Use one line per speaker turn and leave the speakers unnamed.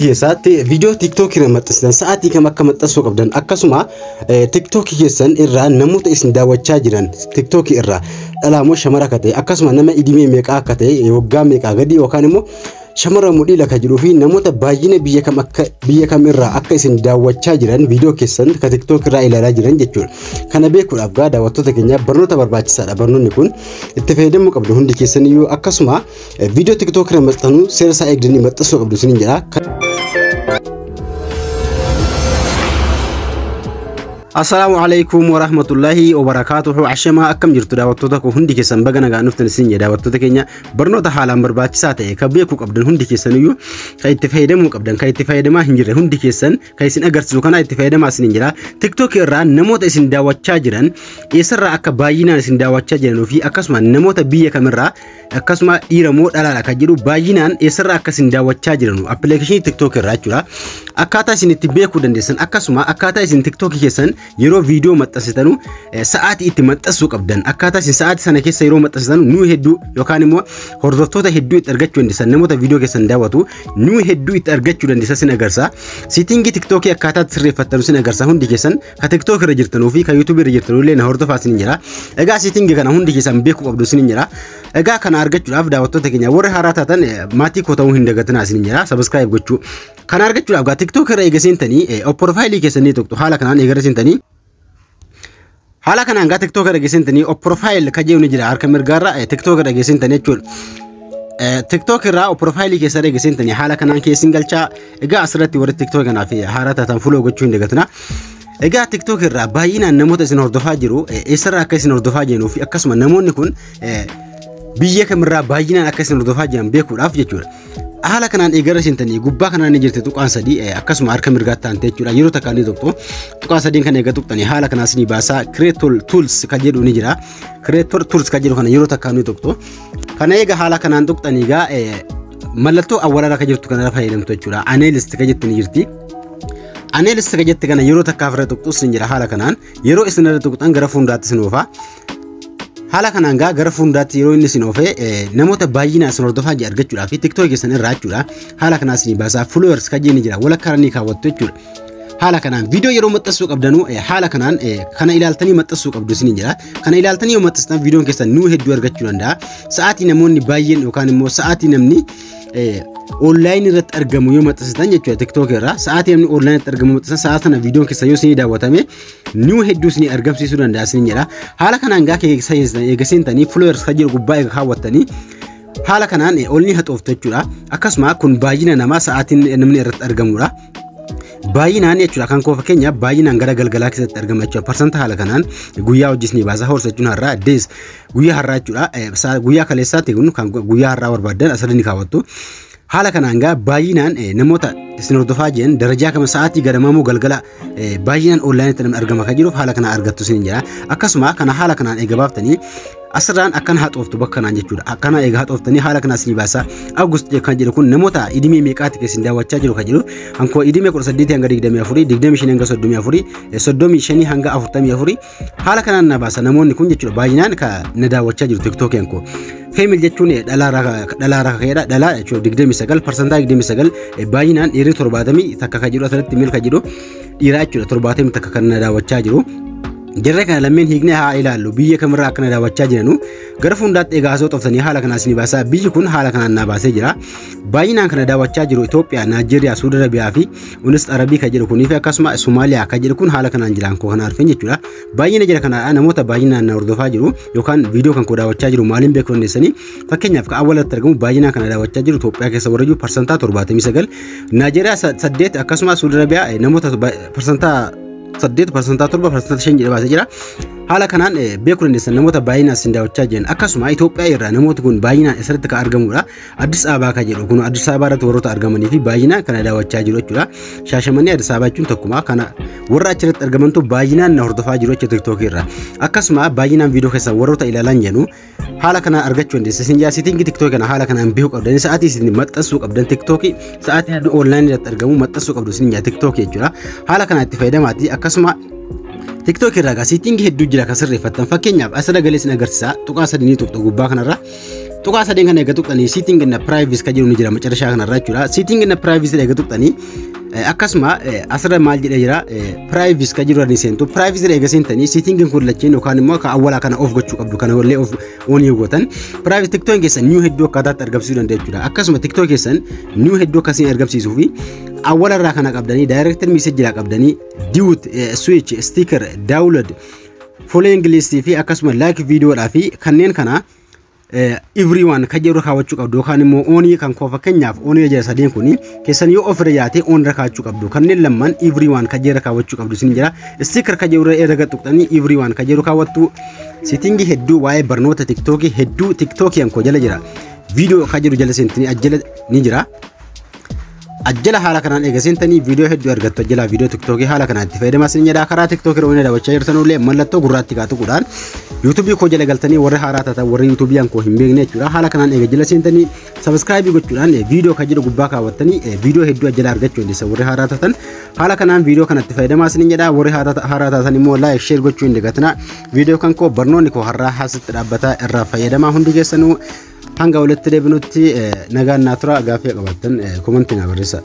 Keessatti viidiyoo TikTok irra maxxansitan sa'aatii kam akka maxxansuu qabdan akkasuma TikTok keessan irraa namoota isin daawwachaa jiran TikTok irraa dhalaamoo shamara akka ta'e akkasuma nama idimee meeqa akka ta'e waggaa meeqa gadi yookaan immoo shamara mudhii laka jiruu fi namoota baay'ina biyya kam irraa akka isin daawwachaa jiran viidiyoo keessan ka TikTok irraa ilaalaa jiran jechuudha. Kana beekuudhaaf gaa daawwattoota keenya barnoota barbaachisaadha. Barnoonni kun itti fayyadamuu qabdu hundi keessaniyyuu akkasuma viidiyoo TikTok irra maxxanuu seera isaa eegdanii maxxansuu qabdu isiniin jedha. Assalamualaikum warahmatullahi wabarakatuh. Ashama akkam jirtu daawwattoota ko hundi keessan baga nagaa dhuftan isin jedha. Daawwattoota keenya barnoota haalaan barbaachisaa ta'e ka beekuu qabdan hundi keessaniyyuu ka itti fayyadamuu qabdan ka itti fayyadamaa hin jirre hundi keessan ka isin agarsiisu kana itti fayyadamaa isin jira. TikTok irraa namoota isin daawwachaa jiran eessarraa akka baay'inaan isin daawwachaa jiran fi akkasuma namoota biyya kamirraa akkasuma dhiira moo dhalaadha ka jedhu baay'inaan eessarraa akka isin daawwachaa jiran appilikeeshinii TikTok irraa jechuudha. Akkaataa isin itti beekuu dandeessan akkasuma akkaataa isin TikTok keessan yeroo viidiyoo maxxansitanu sa'aatii itti maxxansuu qabdan akkaataa isin sa'aatii sana keessa yeroo maxxansitanu nu hedduu yookaan immoo hordoftoota hedduu itti argachuu dandeessan namoota viidiyoo keessan daawwatu nu hedduu itti argachuu dandeessan sin agarsiisa. Siitingii TikTok akkaataa sirreeffattanu sin agarsiisa hundi keessan ka TikTok irra jirtanuu fi ka YouTube irra jirtanuu illee na hordofaa sin jira. Egaa siitingii kana hundi keessan beekuu qabdu sin jira. Egaa kana argachuudhaaf daawwattoota keenya warra haaraa taatan maatii koo ta'uu hin dagatinaa sin jira. Subscribe gochuu kana argachuudhaaf gaa TikTok irra eegasintanii profaayilii keessanii tokko haala kanaan eegasintanii haala kanaan gaa TikTok irra eegasintanii profaayil ka jedhu ni jira harka mirgaarra TikTok irra eegasintanii jechuudha. TikTok irraa profaayilii keessa eegasintanii haala kanaan keessin galchaa. Egaa asirratti warri TikTok kanaaf haaraa taatan follow gochuu hin dagatinaa. Egaa TikTok irraa baay'inaan namoota isin hordofaa jiru eessarraa akka isin hordofaa jiranii fi akkasuma namoonni kun biyya kamirraa baay'inaan akka isin hordofaa jiran beekuudhaaf jechuudha. Haala kanaan eegara sintanii gubbaa kanaan ni jirte tuqaan sadii akkasuma harka mirgaatti taante jechuudha. Yeroo takka ni tokko tuqaan sadiin kan eega tuqxanii haala kanaas ni baasaa. Creator Tools kan jedhu ni jira. Creator Tools kan jedhu kana yeroo takka ni tokko. Kana eega haala kanaan tuqxanii gaa mallattoo awwaalaa kan jirtu kana fayyadamtu jechuudha. Analyst kan jettu ni jirti. Analyst kan jettu kana yeroo takka afra tuqxus ni jira haala kanaan. Yeroo isin irra tuqxan gara fuuldaatti isin oofa. Haala kanaan gara fuuldaatti yeroo inni isin oofe namoota baay'inaan isin hordofaa jiran argachuudhaaf TikTok keessan irraa jechuudha. Haala kanaas ni baasaa. Followers kan jenni jira. Walakkaa ni kaawwattu jechuudha. Haala kanaan viidiyoo yeroo maxxansuu qabdanu haala kanaan kana ilaaltanii maxxansuu qabdu isin jira. Kana ilaaltanii yoo maxxanstan viidiyoon keessan nu hedduu argachuu danda'a. Sa'aatii namoonni baay'een yookaan immoo sa'aatii namni online irratti argamu yoo maxxansitan jechuudha TikTok irraa sa'aatii namni online irratti argamu maxxansan sa'aatii sana viidiyoon keessan yoo isin daawwatame nu hedduu isin argamsiisuu danda'a isin jira. Haala kanaan gaa eegasintanii followers kan jiru gubbaa eega kaawwattanii haala kanaan olni haxooftu jechuudha. Akkasuma kun baay'ina namaa sa'aatiin namni irratti argamudha. Baay'inaan jechuudha kan koo fakkeenya baay'inaan gara galgalaa keessatti argama jechuudha. Persenta haala kanaan guyyaa hojjisni baasaa horsachuun har'aa dees guyyaa har'aa jechuudha. Guyyaa kaleessaatti kan guyyaa har'aa barbaadan asirratti ni kaawwattu. Haala kanaan gaa baay'inaan namoota isin hordofaa jiran darajaa kama sa'aatii gadamamuu galgala baay'inaan online itti namni argama kan jiruuf haala kana argattu isin jira. Akkasuma kana haala kanaan eega baaftanii asirraan akkana haxooftu bakka kanaan jechuudha. Akkana eega haxooftanii haala kanaas ni baasaa. August kan jedhu kun namoota idimee meeqaati keessin daawwachaa jiru kan jedhu hankoo idimee 18 hanga 24 25 hanga 34 35 hanga 44 haala kanaan na baasa namoonni kun jechuudha. Baay'inaan ka na daawwachaa jiru TikTok yankoo. Female jechuun dhalaa ka'eedha. Dhalaa jechuudha 29% baay'inaan dhiirri 70 takka kan jiru asirratti mil kan jiru dhiiraa jechuudha 70 takka kan na daawwachaa jiru. Jarree kana lameen hiiknee haa ilaallu biyya kamirraa akka na daawwachaa jiranu gara fuuldaatti eegaa osoo xoftanii haala kanaas ni baasaa. Biyyi kun haala kanaan na baasee jira. Baay'inaan kana daawwachaa jiru Itoophiyaa, Naajeeriyaa, Suudi Arabiyaa fi Unis Arabii kan jedhu kunii fi akkasuma Somaaliyaa kan jedhu kun haala kanaan jiran koo kana arfin jechuudha. Baay'ina jira kana namoota baay'inaan na hordofaa jiru yookaan viidiyoo kan koo daawwachaa jiru maaliin beekuu dandeessanii fakkeenyaaf ka awwaalatti argamu baay'inaan kana daawwachaa jiru Itoophiyaa keessa warra jiru persentaa 79 Naajeeriyaa 8 akkasuma Suudi Arabiyaa namoota persentaa 8% 7% jedha baasee jira. Haala kanaan beekuu dandeessan namoota baay'inaan isin daawwachaa jiran akkasuma Itoophiyaa irraa namoota kun baay'inaan isarratti kan argamudha. Addis Ababaa kan jedhu kun Addis Ababaa irratti warroota argamanii fi baay'inaan kana daawwachaa jiru jechuudha. Shaashamanii Addis Ababaa jechuun tokkuma kana warra achirratti argamantu baay'inaan na hordofaa jiru jechuudha TikTok irraa. Akkasuma baay'inaan viidiyoo keessan warroota ilaalan jennu haala kana argachuu dandeessa. Isin jaasitiin TikTok kana haala kanaan beekuu qabdan sa'aatii isin maxxansuu qabdan TikTok sa'aatii online irratti argamu maxxansuu qabdu isin jaa TikTok jechuudha. Haala kana itti fayyadamaati akkasuma TikTok irraa setting hedduu jira kan sirreeffatan fakkeenyaaf asirra galee isin agarsiisa tuqaa sadii ni tuqxu gubbaa kanarra tuqaa sadeen kana eega tuqxanii setting in privacy ka jiru ni jira macarashaa kana irraa jechuudha. Setting in privacy eega tuqxanii akkasuma asirra maal jedhee jira privacy ka jiru ni seentu. Privacy eega seentanii setting kun lacheen yookaan immoo ka awwala kana off gochuu qabdu kana wallee off on gootan. Privacy TikTok keessan new hedduu akkaataatti argamsiisuu dandeenya jechuudha. Akkasuma TikTok keessan new hedduu akkasiin argamsiisuu fi awwala irraa kana qabdanii direct message jira qabdanii dude switch sticker download following list fi akkasuma like video dhaa fi kanneen kana everyone ka jiru kaawwachuu qabdu yookaan immoo onii kan koo fakkeenyaaf onii jira sadeen kuni keessan yoo ofirra yaate on irra kaawwachuu qabdu kanneen lamman everyone ka jiru kaawwachuu qabdu sin jira sticker ka jiru erga tuqxanii everyone ka jiru kaawwattu setting hedduu waa'ee barnoota TikTok hedduu TikTok yan ko jala jira video ka jiru jala seentanii ajjala ni jira ajjala haala kanaan eega seentanii video hedduu argattu ajjala video TikTok haala kanaan itti fayyadamaa sin jedha karaa TikTok irra daawwachaa jirtanullee mallattoo gurraatti kaatuudhaan YouTube ko jala galtanii warra haaraa taatan warra YouTube yan ko hin beekne jechuudha haala kanaan eega jala seentanii subscribe gochuudhaan video ka jiru gubbaa kaawwattanii video hedduu ajjala argachuu dandeessa warra haaraa taatan haala kanaan video kanatti fayyadamaa sin jedha warra haaraa taatan immoo like share gochuu hin dagatina video kan ko barnoonni ko har'aa haasitti dhaabbata irraa fayyadamaa hundi keessanuu hanga walitti deebinutti nagaan naaturaa gaafii qabattan komentii na barreessaa.